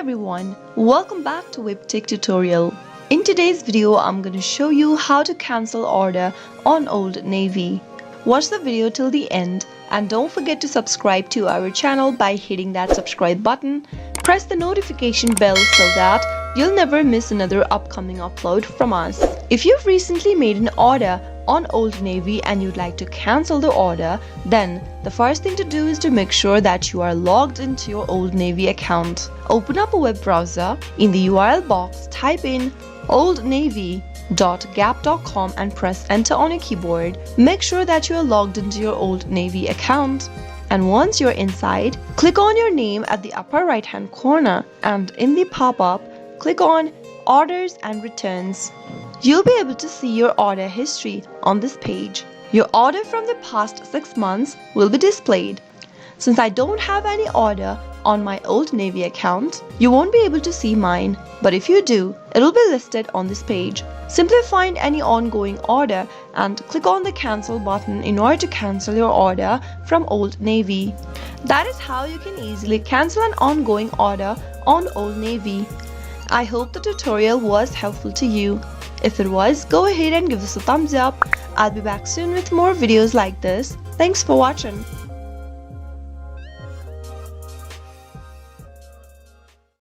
everyone, welcome back to Webtech Tutorial. In today's video, I'm going to show you how to cancel order on Old Navy. Watch the video till the end and don't forget to subscribe to our channel by hitting that subscribe button. Press the notification bell so that you'll never miss another upcoming upload from us. If you've recently made an order on Old Navy and you'd like to cancel the order, then the first thing to do is to make sure that you are logged into your Old Navy account. Open up a web browser. In the URL box, type in oldnavy.gap.com and press enter on your keyboard. Make sure that you are logged into your Old Navy account. And once you're inside, click on your name at the upper right hand corner and in the pop-up, click on Orders and Returns. You'll be able to see your order history on this page. Your order from the past 6 months will be displayed. Since I don't have any order on my Old Navy account, you won't be able to see mine, but if you do, it'll be listed on this page. Simply find any ongoing order and click on the cancel button in order to cancel your order from Old Navy. That is how you can easily cancel an ongoing order on Old Navy. I hope the tutorial was helpful to you. If it was, go ahead and give us a thumbs up. I'll be back soon with more videos like this. Thanks for watching.